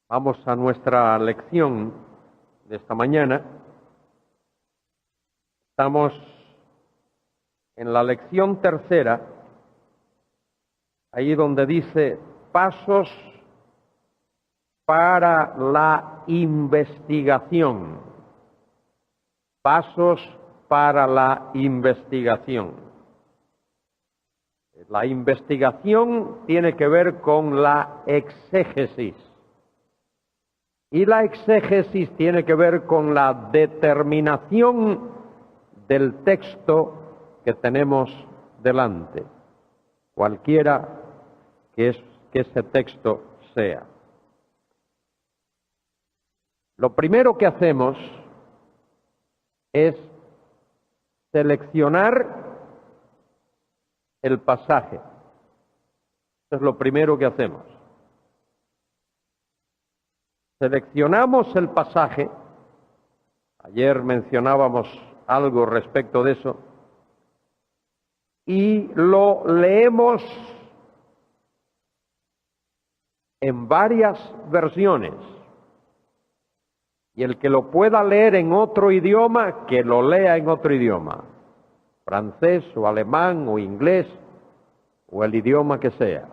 Vamos a nuestra lección de esta mañana. Estamos en la lección tercera, ahí donde dice pasos para la investigación. Pasos para la investigación. La investigación tiene que ver con la exégesis. Y la exégesis tiene que ver con la determinación del texto que tenemos delante, cualquiera que ese texto sea. Lo primero que hacemos es seleccionar el pasaje. Eso es lo primero que hacemos. Seleccionamos el pasaje. Ayer mencionábamos algo respecto de eso. Y lo leemos en varias versiones. Y el que lo pueda leer en otro idioma, que lo lea en otro idioma. Francés o alemán o inglés o el idioma que sea.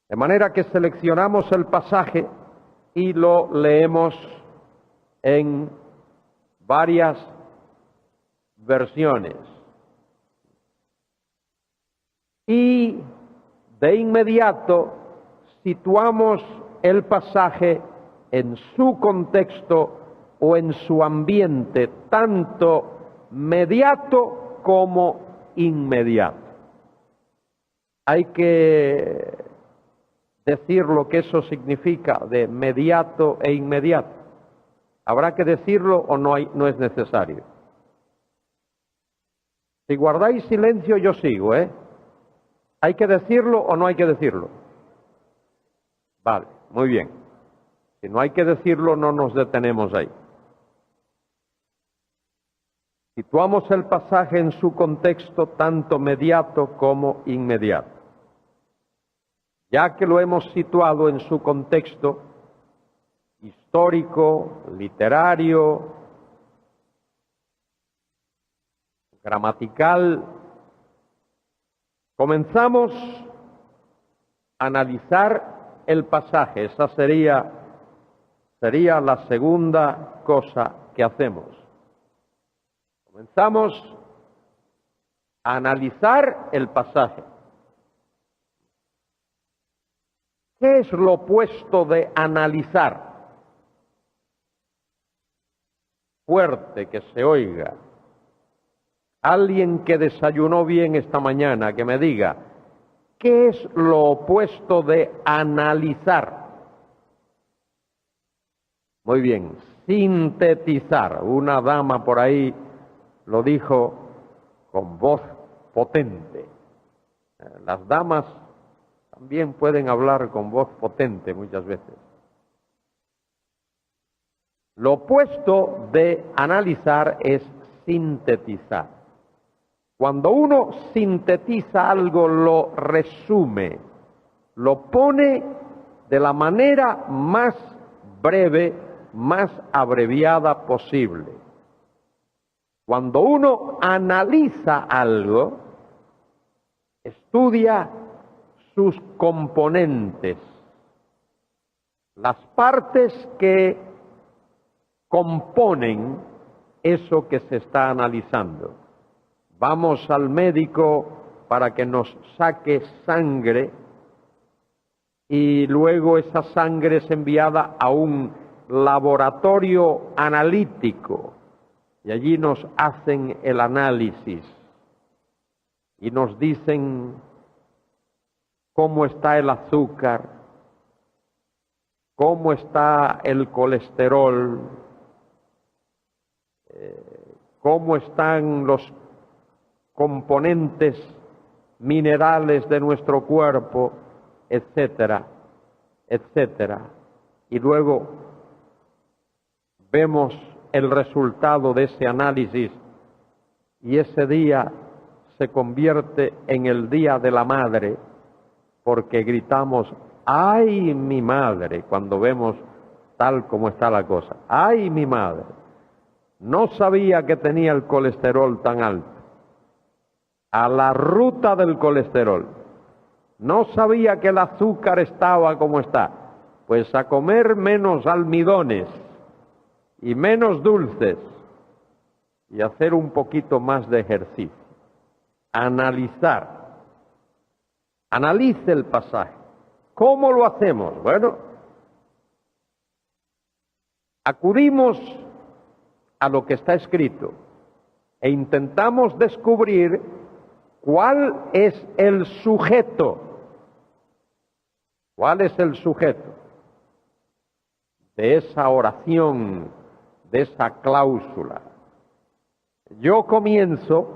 De manera que seleccionamos el pasaje y lo leemos en varias versiones. Y de inmediato situamos el pasaje en su contexto o en su ambiente, tanto mediato como inmediato. Hay que decir lo que eso significa de mediato e inmediato. ¿Habrá que decirlo o no es necesario? Si guardáis silencio, yo sigo, ¿eh? ¿Hay que decirlo o no hay que decirlo? Vale, muy bien. Si no hay que decirlo, no nos detenemos ahí. Situamos el pasaje en su contexto, tanto mediato como inmediato. Ya que lo hemos situado en su contexto histórico, literario, gramatical, comenzamos a analizar el pasaje. Esa sería la segunda cosa que hacemos. Comenzamos a analizar el pasaje. ¿Qué es lo opuesto de analizar? Fuerte, que se oiga. Alguien que desayunó bien esta mañana, que me diga, ¿qué es lo opuesto de analizar? Muy bien, sintetizar. Una dama por ahí lo dijo con voz potente. Las damas también pueden hablar con voz potente muchas veces. Lo opuesto de analizar es sintetizar. Cuando uno sintetiza algo, lo resume, lo pone de la manera más breve, más abreviada posible. Cuando uno analiza algo, estudia sus componentes, las partes que componen eso que se está analizando. Vamos al médico para que nos saque sangre y luego esa sangre es enviada a un laboratorio analítico y allí nos hacen el análisis y nos dicen cómo está el azúcar, cómo está el colesterol, cómo están los componentes minerales de nuestro cuerpo, etcétera, etcétera. Y luego vemos el resultado de ese análisis y ese día se convierte en el Día de la Madre porque gritamos ¡ay, mi madre! Cuando vemos tal como está la cosa. ¡Ay, mi madre! No sabía que tenía el colesterol tan alto. A la ruta del colesterol. No sabía que el azúcar estaba como está. Pues a comer menos almidones y menos dulces y hacer un poquito más de ejercicio. Analizar. Analice el pasaje. ¿Cómo lo hacemos? Bueno, acudimos a lo que está escrito e intentamos descubrir cuál es el sujeto. ¿Cuál es el sujeto de esa oración, de esa cláusula? Yo comienzo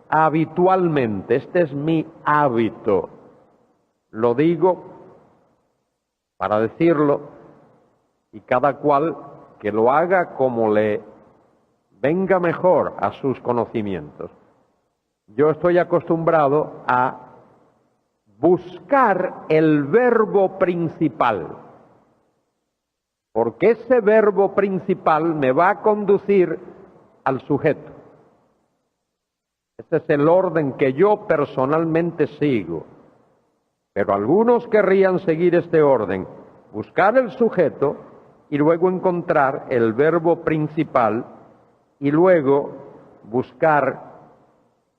habitualmente, este es mi hábito, lo digo para decirlo y cada cual que lo haga como le venga mejor a sus conocimientos. Yo estoy acostumbrado a buscar el verbo principal, porque ese verbo principal me va a conducir al sujeto. Este es el orden que yo personalmente sigo, pero algunos querrían seguir este orden, buscar el sujeto y luego encontrar el verbo principal y luego buscar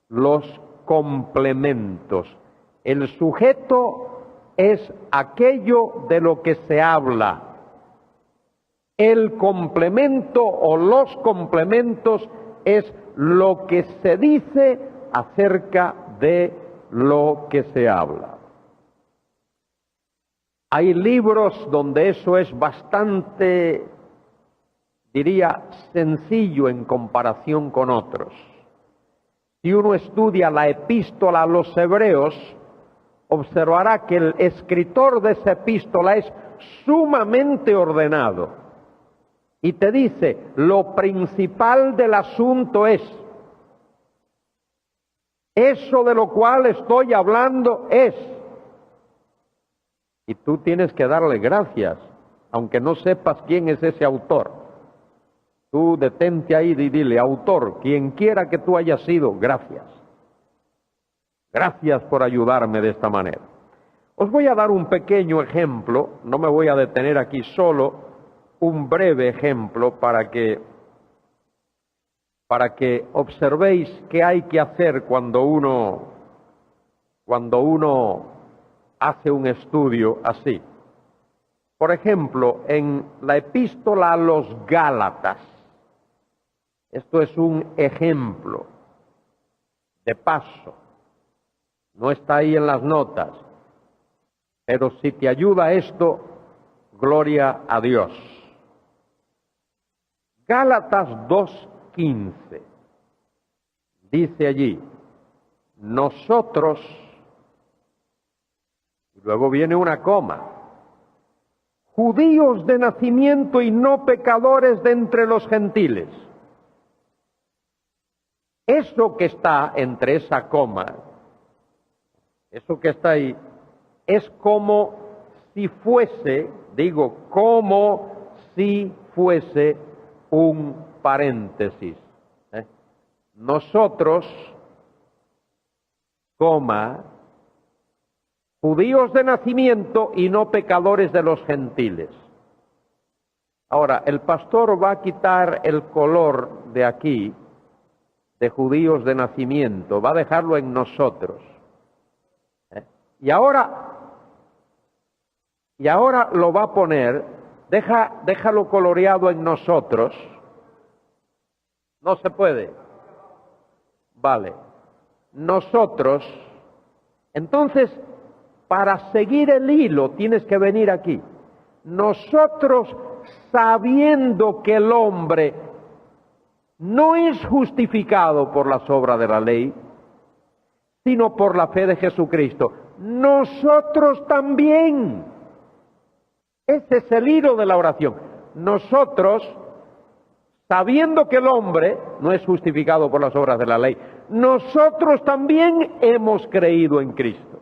los complementos. El sujeto es aquello de lo que se habla. El complemento o los complementos es lo que se dice acerca de lo que se habla. Hay libros donde eso es bastante, diría, sencillo en comparación con otros. Si uno estudia la epístola a los Hebreos, observará que el escritor de esa epístola es sumamente ordenado. Y te dice, lo principal del asunto es, eso de lo cual estoy hablando es. Y tú tienes que darle gracias, aunque no sepas quién es ese autor. Tú detente ahí y dile, autor, quien quiera que tú hayas sido, gracias. Gracias por ayudarme de esta manera. Os voy a dar un pequeño ejemplo, no me voy a detener aquí, solo un breve ejemplo para que observéis qué hay que hacer cuando uno hace un estudio así. Por ejemplo, en la epístola a los Gálatas, esto es un ejemplo de paso, no está ahí en las notas, pero si te ayuda esto, gloria a Dios. Gálatas 2:15 dice allí, nosotros, y luego viene una coma, judíos de nacimiento y no pecadores de entre los gentiles. Eso que está entre esa coma, eso que está ahí, es como si fuese, digo, como si fuese un paréntesis. Nosotros, coma, judíos de nacimiento y no pecadores de los gentiles. Ahora, el pastor va a quitar el color de aquí, de judíos de nacimiento, va a dejarlo en nosotros. Y ahora lo va a poner, déjalo coloreado en nosotros. No se puede. Vale. Nosotros. Entonces, para seguir el hilo tienes que venir aquí. Nosotros, sabiendo que el hombre no es justificado por las obras de la ley, sino por la fe de Jesucristo, nosotros también. Ese es el hilo de la oración. Nosotros, sabiendo que el hombre no es justificado por las obras de la ley, nosotros también hemos creído en Cristo.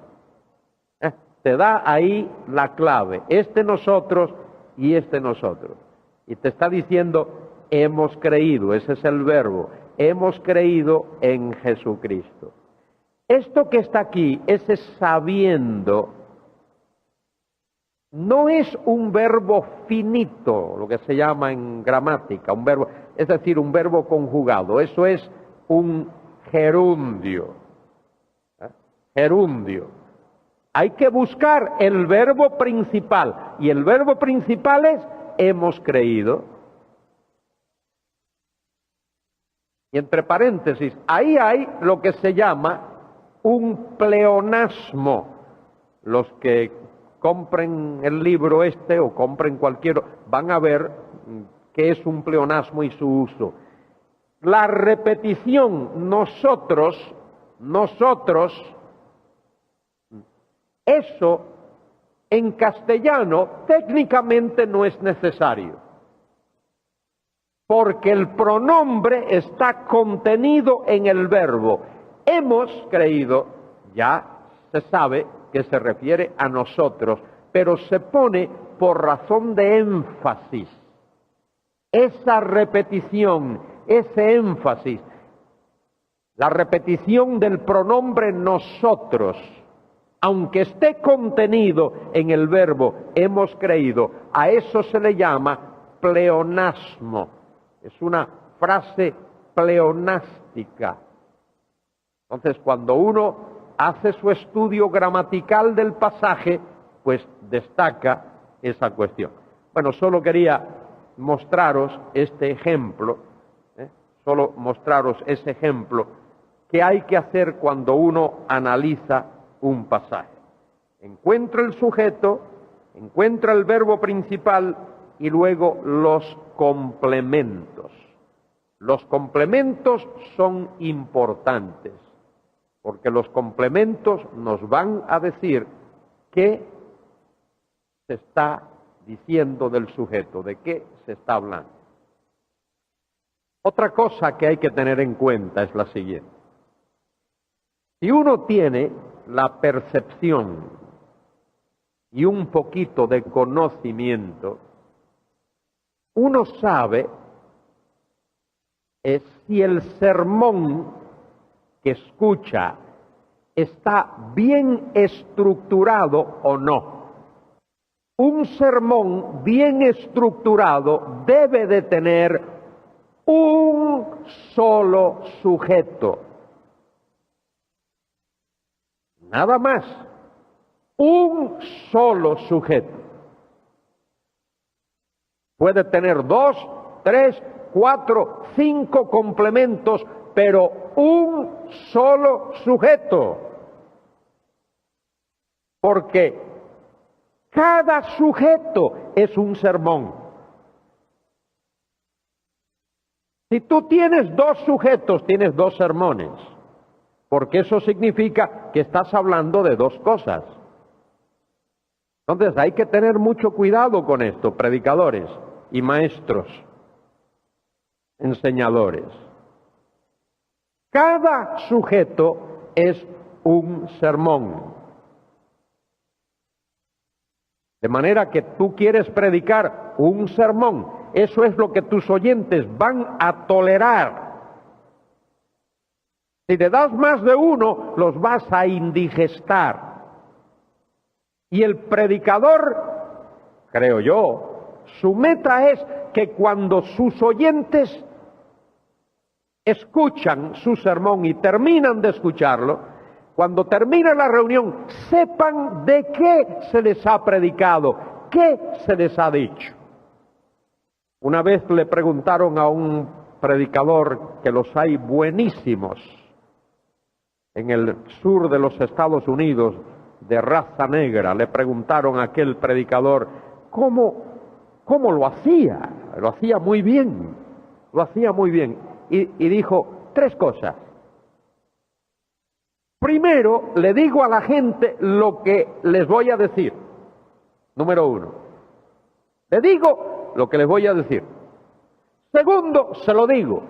Te da ahí la clave, este nosotros y este nosotros. Y te está diciendo, hemos creído, ese es el verbo, hemos creído en Jesucristo. Esto que está aquí, ese sabiendo, no es un verbo finito, lo que se llama en gramática, un verbo, es decir, un verbo conjugado, eso es un gerundio. Gerundio. Hay que buscar el verbo principal, y el verbo principal es hemos creído. Y entre paréntesis, ahí hay lo que se llama un pleonasmo. Los que compren el libro este o compren cualquier, van a ver qué es un pleonasmo y su uso. La repetición, nosotros, eso en castellano técnicamente no es necesario, porque el pronombre está contenido en el verbo. Hemos creído, ya se sabe que se refiere a nosotros, pero se pone por razón de énfasis. Esa repetición, ese énfasis, la repetición del pronombre nosotros, aunque esté contenido en el verbo hemos creído, a eso se le llama pleonasmo. Es una frase pleonástica. Entonces, cuando uno hace su estudio gramatical del pasaje, pues destaca esa cuestión. Bueno, solo quería mostraros este ejemplo, solo mostraros ese ejemplo que hay que hacer cuando uno analiza un pasaje. Encuentra el sujeto, encuentra el verbo principal y luego los complementos. Los complementos son importantes, porque los complementos nos van a decir qué se está diciendo del sujeto, de qué se está hablando. Otra cosa que hay que tener en cuenta es la siguiente. Si uno tiene la percepción y un poquito de conocimiento, uno sabe si el sermón que escucha está bien estructurado o no. Un sermón bien estructurado debe de tener un solo sujeto. Nada más. Un solo sujeto. Puede tener 2, 3, 4, 5 complementos, pero un solo sujeto. Porque cada sujeto es un sermón. Si tú tienes 2 sujetos, tienes 2 sermones, porque eso significa que estás hablando de 2 cosas. Entonces hay que tener mucho cuidado con esto, predicadores y maestros, enseñadores. Cada sujeto es un sermón. De manera que tú quieres predicar un sermón, eso es lo que tus oyentes van a tolerar. Si le das más de uno, los vas a indigestar. Y el predicador, creo yo, su meta es que cuando sus oyentes escuchan su sermón y terminan de escucharlo, cuando termine la reunión, sepan de qué se les ha predicado, qué se les ha dicho. Una vez le preguntaron a un predicador, que los hay buenísimos, en el sur de los Estados Unidos, de raza negra, le preguntaron a aquel predicador, ¿cómo lo hacía? Lo hacía muy bien, lo hacía muy bien. Y dijo 3 cosas. Primero, le digo a la gente lo que les voy a decir. Número 1. Le digo lo que les voy a decir. Segundo, se lo digo.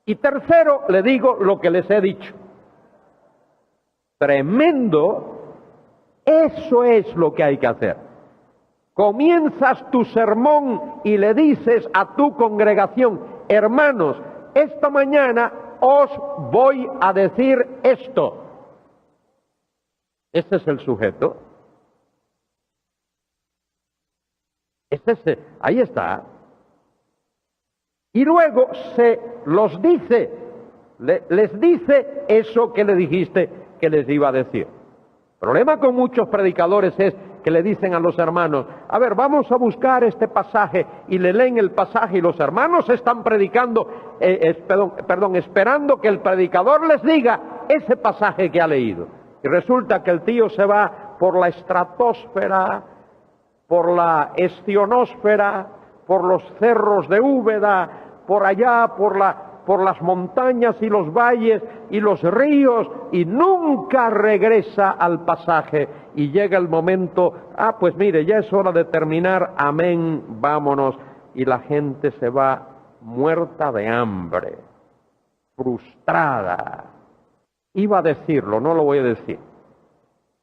Y tercero, le digo lo que les he dicho. Tremendo Eso es lo que hay que hacer. Comienzas tu sermón y le dices a tu congregación: hermanos, esta mañana os voy a decir esto. Ese es el sujeto. Ahí está. Y luego se los dice, les dice eso que le dijiste que les iba a decir. El problema con muchos predicadores es que le dicen a los hermanos: a ver, vamos a buscar este pasaje, y le leen el pasaje, y los hermanos están predicando, esperando que el predicador les diga ese pasaje que ha leído. Y resulta que el tío se va por la estratosfera, por la estionósfera, por los cerros de Úbeda, por allá, por las montañas y los valles y los ríos, y nunca regresa al pasaje. Y llega el momento: pues mire, ya es hora de terminar, amén, vámonos. Y la gente se va muerta de hambre, frustrada. Iba a decirlo, no lo voy a decir.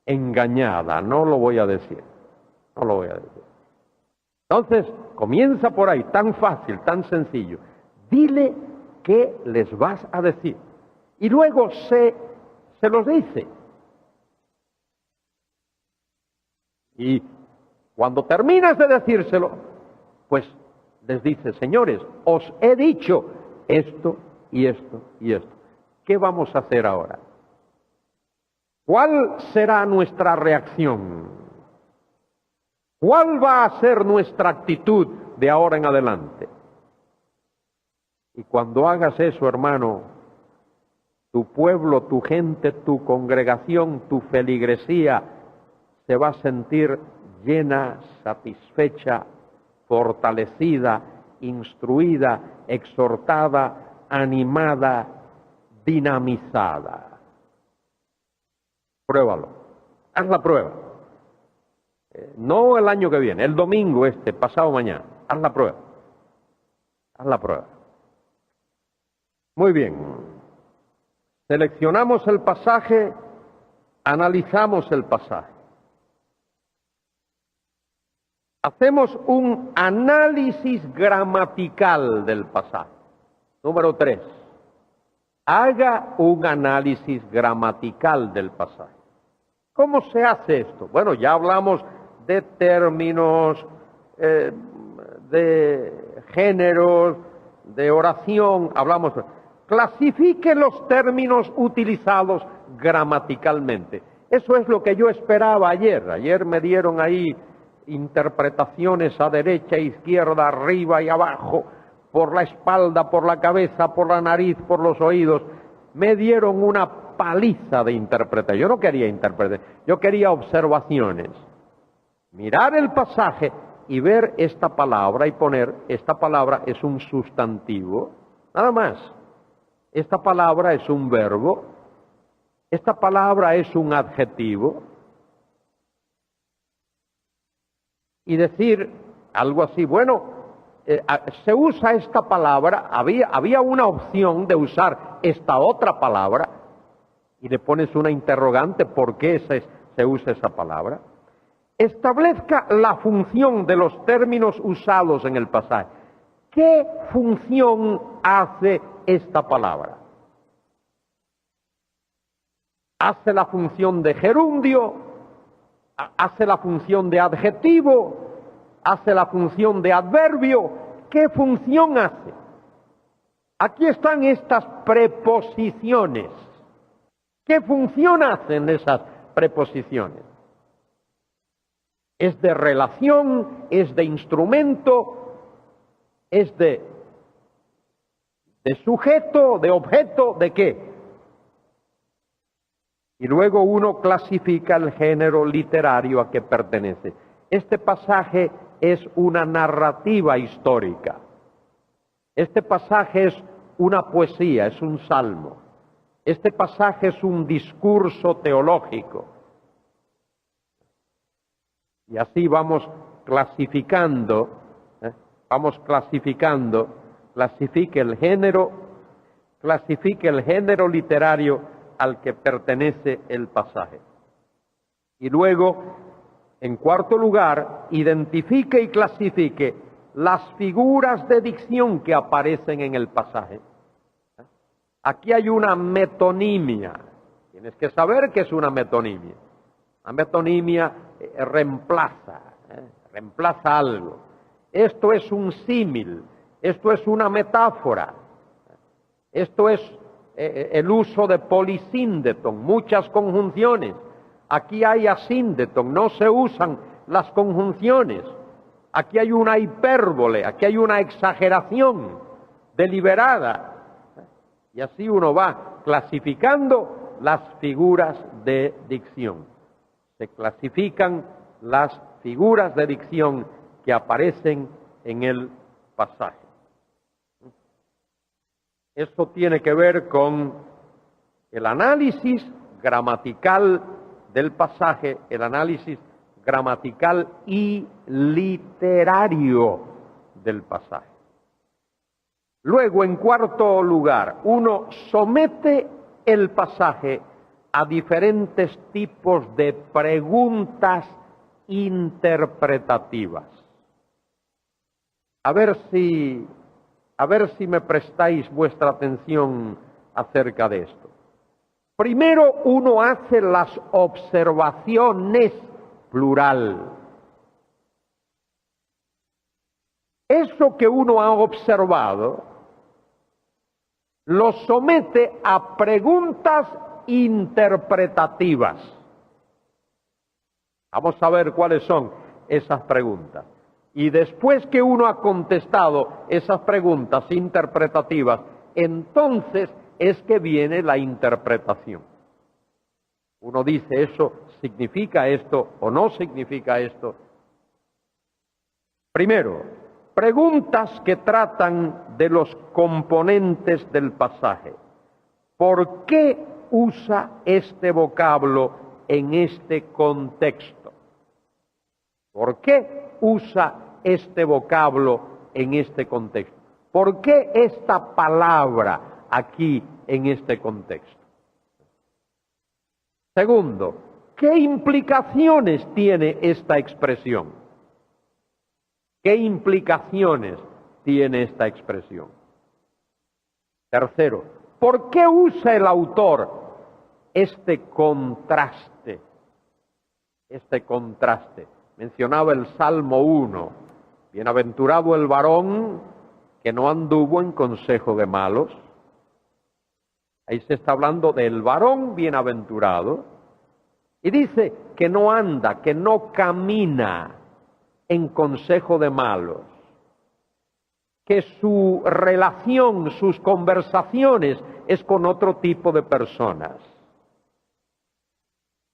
Engañada, no lo voy a decir. No lo voy a decir. Entonces, comienza por ahí, tan fácil, tan sencillo. Dile qué les vas a decir. Y luego se los dice. Y cuando terminas de decírselo, pues les dice: señores, os he dicho esto y esto y esto. ¿Qué vamos a hacer ahora? ¿Cuál será nuestra reacción? ¿Cuál va a ser nuestra actitud de ahora en adelante? Y cuando hagas eso, hermano, tu pueblo, tu gente, tu congregación, tu feligresía se va a sentir llena, satisfecha, fortalecida, instruida, exhortada, animada, dinamizada. Pruébalo. Haz la prueba. No el año que viene, el domingo pasado mañana. Haz la prueba. Haz la prueba. Muy bien. Seleccionamos el pasaje, analizamos el pasaje. Hacemos un análisis gramatical del pasaje. Número 3. Haga un análisis gramatical del pasaje. ¿Cómo se hace esto? Bueno, ya hablamos de términos, de géneros, de oración, hablamos. Clasifique los términos utilizados gramaticalmente. Eso es lo que yo esperaba ayer. Ayer me dieron ahí interpretaciones a derecha, izquierda, arriba y abajo, por la espalda, por la cabeza, por la nariz, por los oídos. Me dieron una paliza de interpretar. Yo no quería interpretar, yo quería observaciones. Mirar el pasaje y ver esta palabra y poner: esta palabra es un sustantivo, nada más. Esta palabra es un verbo, esta palabra es un adjetivo. Y decir algo así: bueno, se usa esta palabra, había una opción de usar esta otra palabra, y le pones una interrogante: ¿por qué se usa esa palabra? Establezca la función de los términos usados en el pasaje. ¿Qué función hace esta palabra? ¿Hace la función de gerundio? ¿Hace la función de adjetivo? ¿Hace la función de adverbio? ¿Qué función hace? Aquí están estas preposiciones. ¿Qué función hacen esas preposiciones? ¿Es de relación? ¿Es de instrumento? ¿Es de sujeto? ¿De objeto? ¿De qué? Y luego uno clasifica el género literario a que pertenece. Este pasaje es una narrativa histórica. Este pasaje es una poesía, es un salmo. Este pasaje es un discurso teológico. Y así vamos clasificando, clasifique el género literario al que pertenece el pasaje. Y luego, en cuarto lugar, identifique y clasifique las figuras de dicción que aparecen en el pasaje. Aquí hay una metonimia. Tienes que saber qué es una metonimia. Una metonimia reemplaza algo. Esto es un símil, esto es una metáfora, esto es el uso de polisíndeton, muchas conjunciones. Aquí hay asíndeton, no se usan las conjunciones. Aquí hay una hipérbole, aquí hay una exageración deliberada. Y así uno va clasificando las figuras de dicción. Se clasifican las figuras de dicción que aparecen en el pasaje. Esto tiene que ver con el análisis gramatical del pasaje, el análisis gramatical y literario del pasaje. Luego, en cuarto lugar, uno somete el pasaje a diferentes tipos de preguntas interpretativas. A ver si me prestáis vuestra atención acerca de esto. Primero uno hace las observaciones, plural. Eso que uno ha observado lo somete a preguntas interpretativas. Vamos a ver cuáles son esas preguntas. Y después que uno ha contestado esas preguntas interpretativas, entonces es que viene la interpretación. Uno dice, ¿eso significa esto o no significa esto? Primero, preguntas que tratan de los componentes del pasaje. ¿Por qué usa este vocablo en este contexto? ¿Por qué usa este vocablo en este contexto? ¿Por qué esta palabra aquí en este contexto? Segundo, ¿qué implicaciones tiene esta expresión? ¿Qué implicaciones tiene esta expresión? Tercero, ¿por qué usa el autor este contraste? Este contraste. Mencionaba el Salmo 1. Bienaventurado el varón que no anduvo en consejo de malos. Ahí se está hablando del varón bienaventurado. Y dice que no anda, que no camina en consejo de malos, que su relación, sus conversaciones es con otro tipo de personas.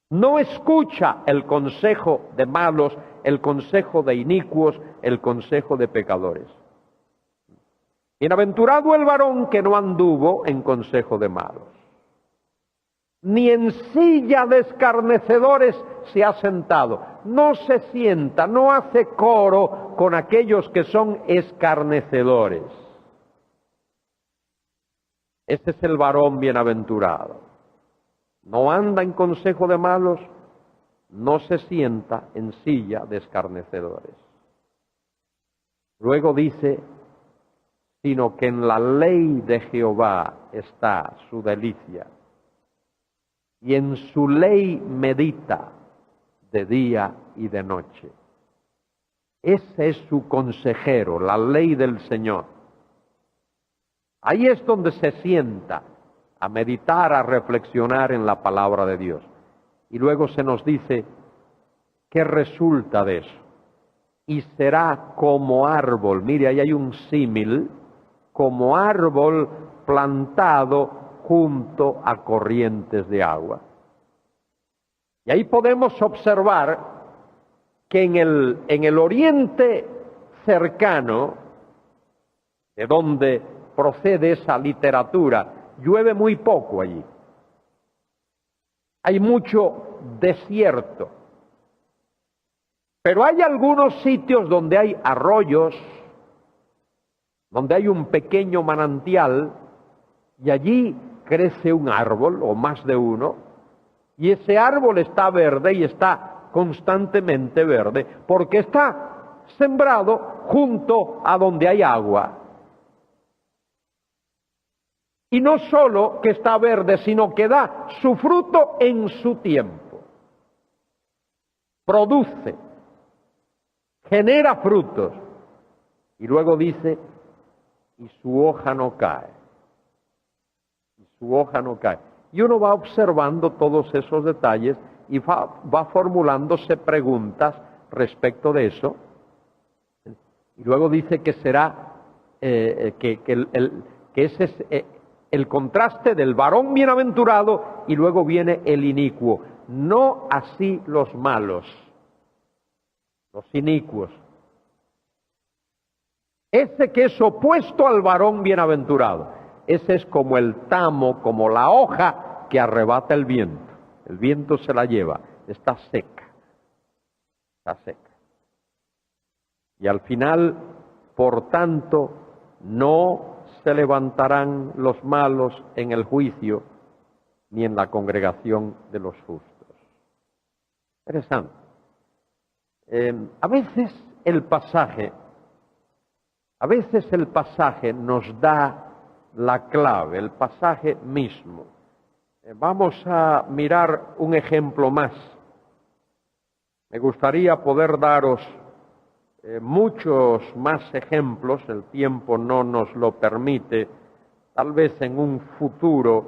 No escucha el consejo de malos, el consejo de inicuos, el consejo de pecadores. Bienaventurado el varón que no anduvo en consejo de malos, ni en silla de escarnecedores se ha sentado. No se sienta, no hace coro con aquellos que son escarnecedores. Ese es el varón bienaventurado. No anda en consejo de malos, no se sienta en silla de escarnecedores. Luego dice, sino que en la ley de Jehová está su delicia, y en su ley medita de día y de noche. Ese es su consejero, la ley del Señor. Ahí es donde se sienta a meditar, a reflexionar en la palabra de Dios. Y luego se nos dice, ¿qué resulta de eso? Y será como árbol, mire, ahí hay un símil, como árbol plantado junto a corrientes de agua. Y ahí podemos observar que en el oriente cercano, de donde procede esa literatura, llueve muy poco allí. Hay mucho desierto. Pero hay algunos sitios donde hay arroyos, donde hay un pequeño manantial, y allí crece un árbol, o más de uno, Y ese árbol está verde y está constantemente verde porque está sembrado junto a donde hay agua. Y no solo que está verde, sino que da su fruto en su tiempo. Produce, genera frutos. Y luego dice, y su hoja no cae. Y su hoja no cae. Y uno va observando todos esos detalles y va formulándose preguntas respecto de eso. Y luego dice que será, que ese es el contraste del varón bienaventurado y luego viene el inicuo. No así los malos, los inicuos. Ese que es opuesto al varón bienaventurado, ese es como el tamo, como la hoja que arrebata el viento. El viento se la lleva, está seca, está seca. Y al final, por tanto, no se levantarán los malos en el juicio, ni en la congregación de los justos. Interesante. A veces el pasaje nos da la clave, el pasaje mismo. Vamos a mirar un ejemplo más. Me gustaría poder daros muchos más ejemplos, el tiempo no nos lo permite. Tal vez en un futuro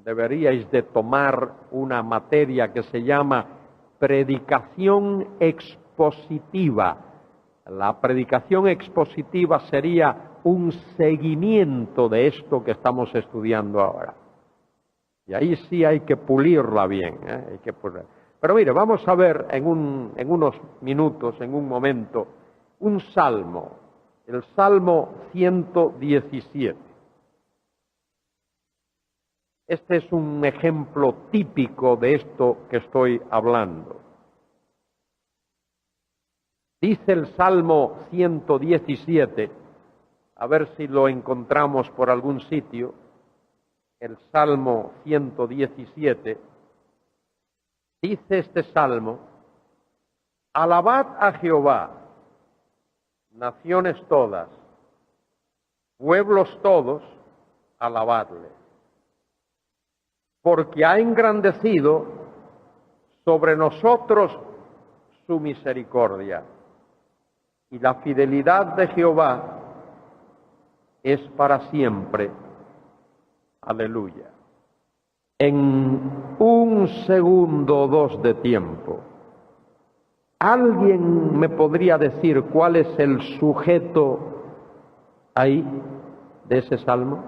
deberíais de tomar una materia que se llama predicación expositiva. La predicación expositiva sería un seguimiento de esto que estamos estudiando ahora. Y ahí sí hay que pulirla bien, hay que pulirla. Pero mire, vamos a ver en unos minutos, en un momento, un salmo, el Salmo 117. Este es un ejemplo típico de esto que estoy hablando. Dice el Salmo 117, a ver si lo encontramos por algún sitio, el Salmo 117, dice este Salmo, alabad a Jehová, naciones todas, pueblos todos, alabadle, porque ha engrandecido sobre nosotros su misericordia, y la fidelidad de Jehová es para siempre. Aleluya. En un segundo o dos de tiempo, ¿alguien me podría decir cuál es el sujeto ahí de ese salmo?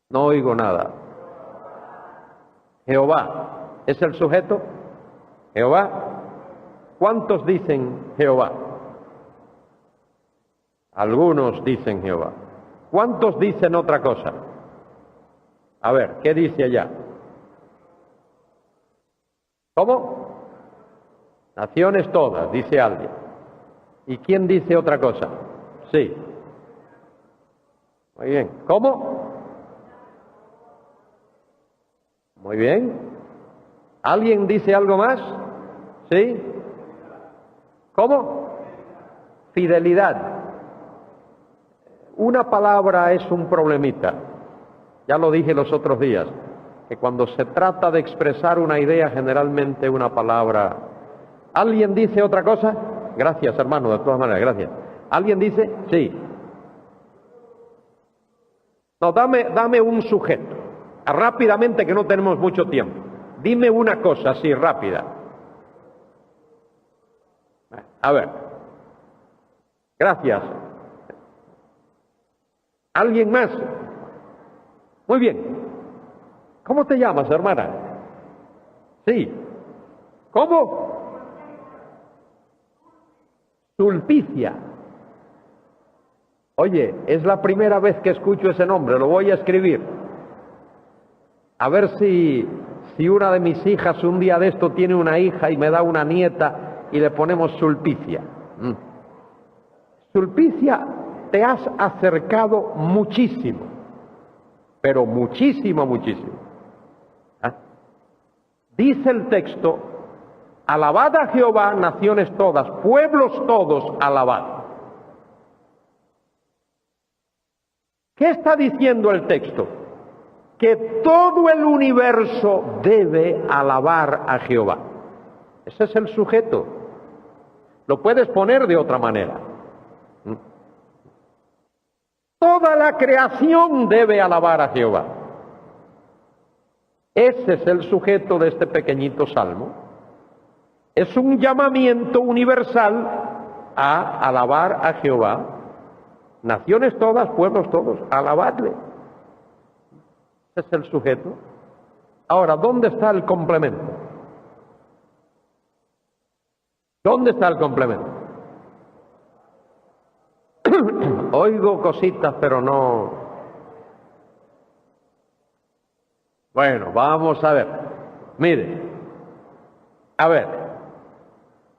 No oigo nada. Jehová, ¿es el sujeto? Jehová. ¿Cuántos dicen Jehová? Algunos dicen Jehová. ¿Cuántos dicen otra cosa? A ver, ¿qué dice allá? ¿Cómo? Naciones todas, dice alguien. ¿Y quién dice otra cosa? Sí. Muy bien. ¿Cómo? Muy bien. ¿Alguien dice algo más? ¿Sí? ¿Cómo? Fidelidad. Una palabra es un problemita. Ya lo dije los otros días, que cuando se trata de expresar una idea, generalmente una palabra... ¿Alguien dice otra cosa? Gracias, hermano, de todas maneras, gracias. ¿Alguien dice? Sí. No, dame un sujeto. Rápidamente, que no tenemos mucho tiempo. Dime una cosa así, rápida. A ver. Gracias. ¿Alguien más? Muy bien. ¿Cómo te llamas, hermana? Sí. ¿Cómo? Sulpicia. Oye, es la primera vez que escucho ese nombre, lo voy a escribir. A ver si una de mis hijas un día de esto tiene una hija y me da una nieta y le ponemos Sulpicia. Sulpicia, te has acercado muchísimo. pero muchísimo, muchísimo. ¿Ah? Dice el texto, alabad a Jehová, naciones todas, pueblos todos, alabad. ¿Qué está diciendo el texto? Que todo el universo debe alabar a Jehová. Ese es el sujeto. Lo puedes poner de otra manera. Toda la creación debe alabar a Jehová. Ese es el sujeto de este pequeñito salmo. Es un llamamiento universal a alabar a Jehová. Naciones todas, pueblos todos, alabadle. Ese es el sujeto. Ahora, ¿dónde está el complemento? ¿Dónde está el complemento? Oigo cositas, pero no. Bueno, vamos a ver. Mire, a ver,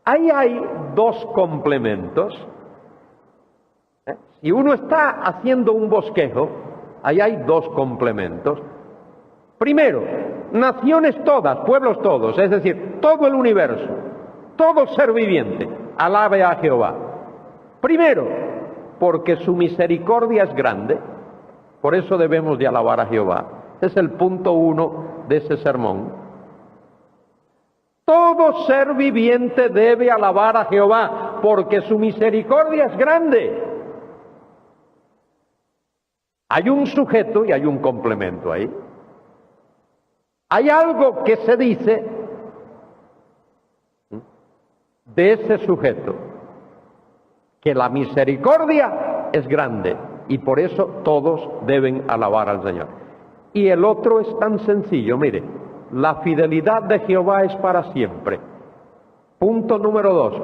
ahí hay dos complementos. Si uno está haciendo un bosquejo, ahí hay dos complementos. Primero, naciones todas, pueblos todos, es decir, todo el universo, todo ser viviente, alabe a Jehová. Primero, porque su misericordia es grande, por eso debemos de alabar a Jehová. Ese es el punto 1 de ese sermón. Todo ser viviente debe alabar a Jehová, porque su misericordia es grande. Hay un sujeto y hay un complemento ahí. Hay algo que se dice de ese sujeto, que la misericordia es grande y por eso todos deben alabar al Señor. Y el otro es tan sencillo, mire, la fidelidad de Jehová es para siempre. Punto número 2,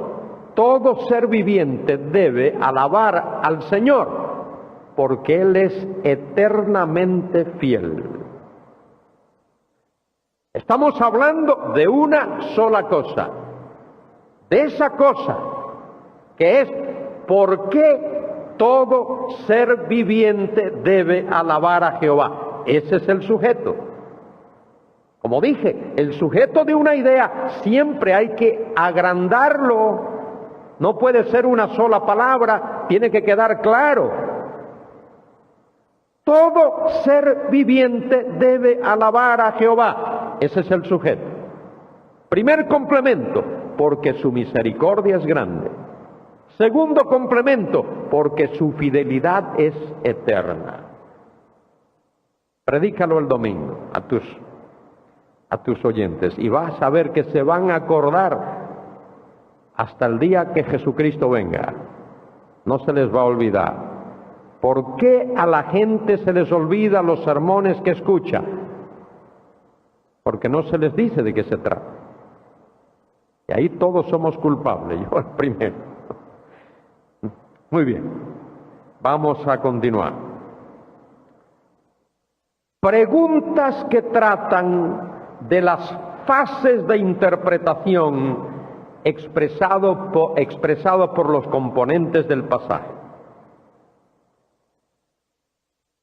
todo ser viviente debe alabar al Señor, porque Él es eternamente fiel. Estamos hablando de una sola cosa, de esa cosa que es por qué todo ser viviente debe alabar a Jehová. Ese es el sujeto. Como dije, el sujeto de una idea siempre hay que agrandarlo. No puede ser una sola palabra, tiene que quedar claro. Todo ser viviente debe alabar a Jehová. Ese es el sujeto. Primer complemento, porque su misericordia es grande. Segundo complemento, porque su fidelidad es eterna. Predícalo el domingo a tus oyentes y vas a ver que se van a acordar hasta el día que Jesucristo venga. No se les va a olvidar. ¿Por qué a la gente se les olvida los sermones que escucha? Porque no se les dice de qué se trata. Y ahí todos somos culpables, yo el primero. Muy bien, vamos a continuar. Preguntas que tratan de las fases de interpretación expresado por los componentes del pasaje.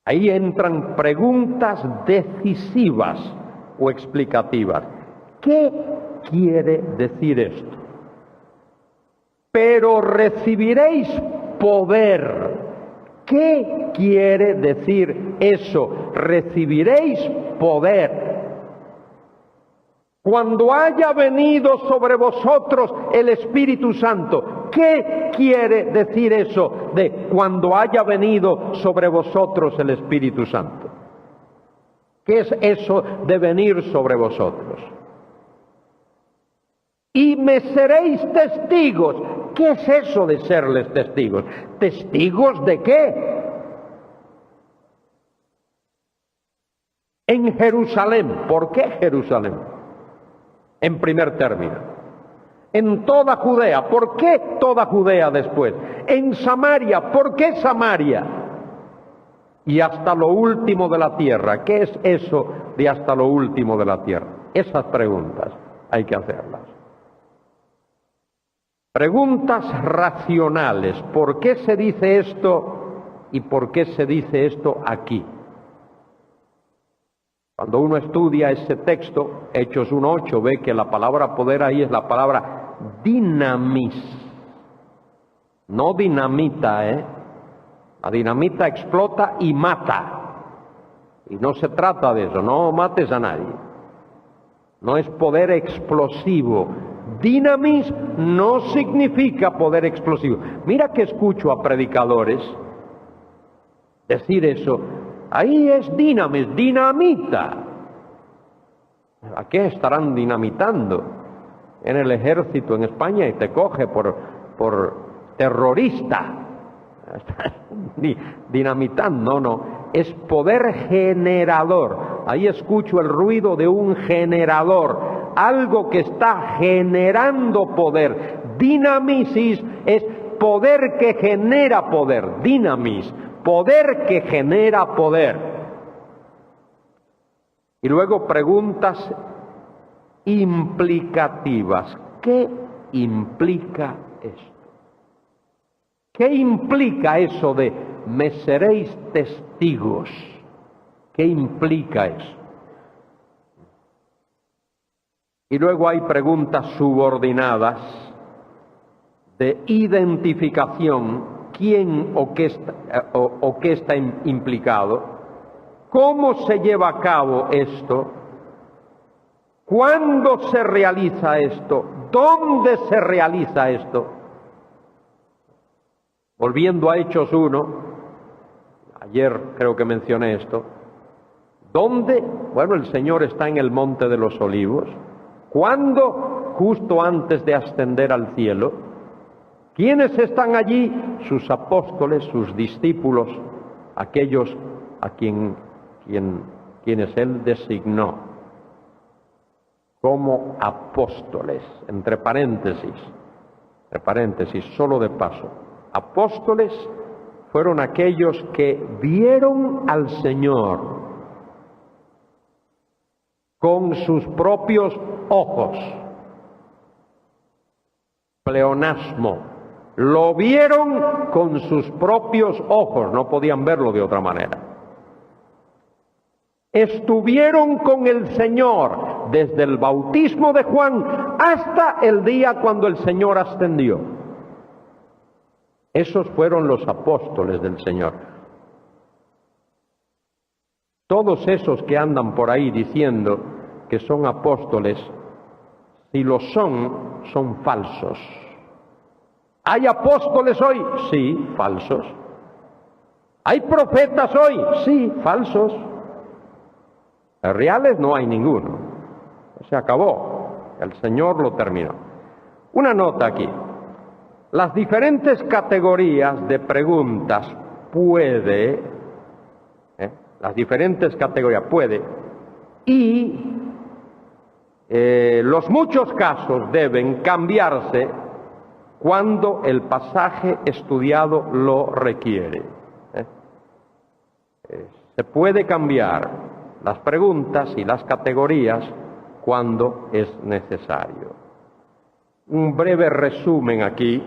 Ahí entran preguntas decisivas o explicativas. ¿Qué quiere decir esto? Pero recibiréis poder. ¿Qué quiere decir eso? Recibiréis poder. Cuando haya venido sobre vosotros el Espíritu Santo. ¿Qué quiere decir eso de cuando haya venido sobre vosotros el Espíritu Santo? ¿Qué es eso de venir sobre vosotros? Y me seréis testigos. ¿Qué es eso de serles testigos? ¿Testigos de qué? En Jerusalén. ¿Por qué Jerusalén? En primer término. En toda Judea. ¿Por qué toda Judea después? En Samaria. ¿Por qué Samaria? Y hasta lo último de la tierra. ¿Qué es eso de hasta lo último de la tierra? Esas preguntas hay que hacerlas. Preguntas racionales. ¿Por qué se dice esto y por qué se dice esto aquí? Cuando uno estudia ese texto, Hechos 1:8, ve que la palabra poder ahí es la palabra dinamis, no dinamita, La dinamita explota y mata. Y no se trata de eso, no mates a nadie. No es poder explosivo. Dinamis no significa poder explosivo. Mira que escucho a predicadores decir eso. Ahí es dinamis, dinamita. ¿A qué estarán dinamitando? En el ejército en España y te coge por terrorista. Dinamitando, no. Es poder generador. Ahí escucho el ruido de un generador. Algo que está generando poder. Dinamisis es poder que genera poder. Dinamis, poder que genera poder. Y luego preguntas implicativas. ¿Qué implica esto? ¿Qué implica eso de me seréis testigos? ¿Qué implica eso? Y luego hay preguntas subordinadas de identificación, quién o qué está implicado, cómo se lleva a cabo esto, cuándo se realiza esto, dónde se realiza esto. Volviendo a Hechos 1, ayer creo que mencioné esto, ¿dónde? Bueno, el Señor está en el Monte de los Olivos. ¿Cuándo? Justo antes de ascender al cielo. ¿Quiénes están allí? Sus apóstoles, sus discípulos, aquellos a quienes Él designó como apóstoles, entre paréntesis, solo de paso. Apóstoles fueron aquellos que vieron al Señor con sus propios ojos. Pleonasmo. Lo vieron con sus propios ojos, no podían verlo de otra manera. Estuvieron con el Señor desde el bautismo de Juan hasta el día cuando el Señor ascendió. Esos fueron los apóstoles del Señor. Todos esos que andan por ahí diciendo que son apóstoles, si lo son falsos. ¿Hay apóstoles hoy? Sí, falsos. ¿Hay profetas hoy? Sí, falsos. Reales no hay ninguno. Se acabó. El Señor lo terminó. Una nota aquí. Las diferentes categorías de preguntas y los muchos casos deben cambiarse cuando el pasaje estudiado lo requiere. Se puede cambiar las preguntas y las categorías cuando es necesario. Un breve resumen aquí,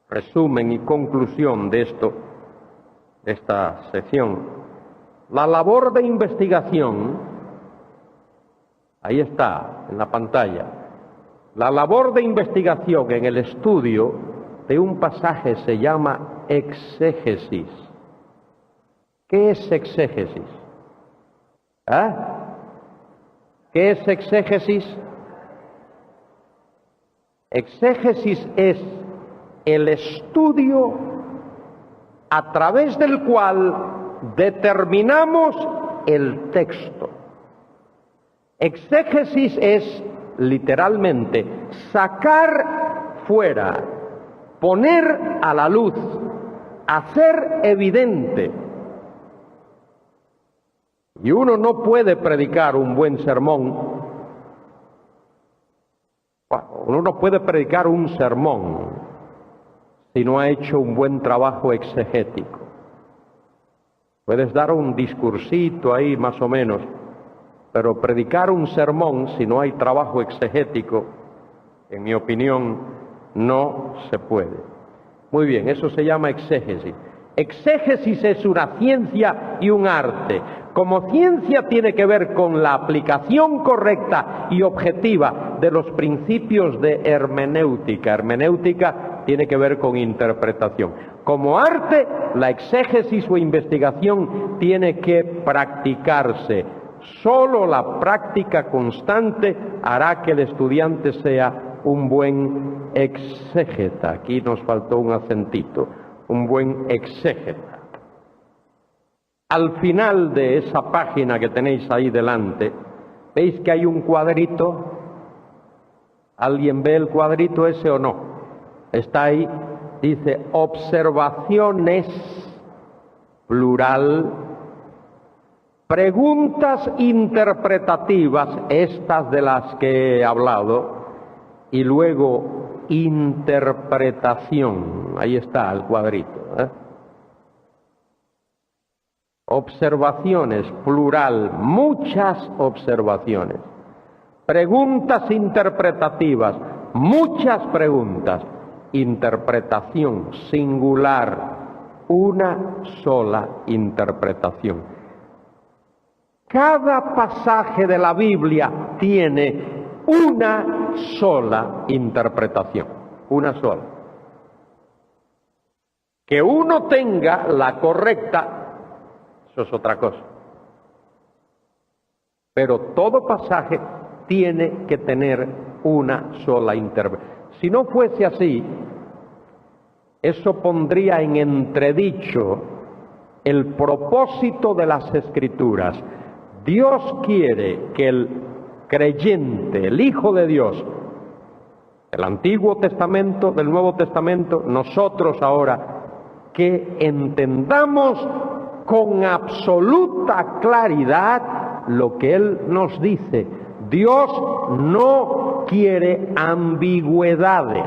resumen y conclusión de esta sección. La labor de investigación, ahí está, en la pantalla. La labor de investigación en el estudio de un pasaje se llama exégesis. ¿Qué es exégesis? ¿Qué es exégesis? Exégesis es el estudio a través del cual determinamos el texto. Exégesis es literalmente sacar fuera, poner a la luz, hacer evidente. Y uno no puede predicar un buen sermón. Uno no puede predicar un sermón si no ha hecho un buen trabajo exegético. Puedes dar un discursito ahí más o menos, pero predicar un sermón si no hay trabajo exegético, en mi opinión, no se puede. Muy bien, eso se llama exégesis. Exégesis es una ciencia y un arte. Como ciencia tiene que ver con la aplicación correcta y objetiva de los principios de hermenéutica. Hermenéutica tiene que ver con interpretación. Como arte, la exégesis o investigación tiene que practicarse. Solo la práctica constante hará que el estudiante sea un buen exégeta. Aquí nos faltó un acentito, un buen exégeta. Al final de esa página que tenéis ahí delante, ¿veis que hay un cuadrito? ¿Alguien ve el cuadrito ese o no? Está ahí, dice observaciones, plural, preguntas interpretativas, estas de las que he hablado, y luego interpretación. Ahí está el cuadrito, ¿eh? Observaciones, plural, muchas observaciones. Preguntas interpretativas, muchas preguntas. Interpretación, singular, una sola interpretación. Cada pasaje de la Biblia tiene una sola interpretación, una sola. Que uno tenga la correcta, eso es otra cosa. Pero todo pasaje tiene que tener una sola interpretación. Si no fuese así, eso pondría en entredicho el propósito de las Escrituras. Dios quiere que el creyente, el Hijo de Dios, del Antiguo Testamento, del Nuevo Testamento, nosotros ahora, que entendamos con absoluta claridad lo que Él nos dice. Dios no quiere ambigüedades.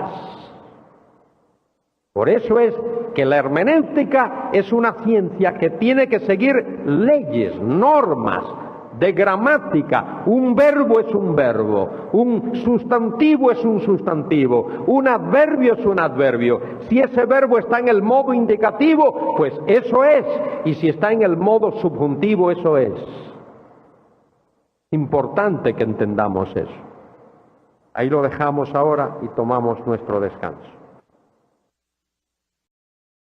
Por eso es que la hermenéutica es una ciencia que tiene que seguir leyes, normas de gramática. Un verbo es un verbo, un sustantivo es un sustantivo, un adverbio es un adverbio. Si ese verbo está en el modo indicativo, pues eso es, y si está en el modo subjuntivo, eso es. Importante que entendamos eso. Ahí lo dejamos ahora y tomamos nuestro descanso.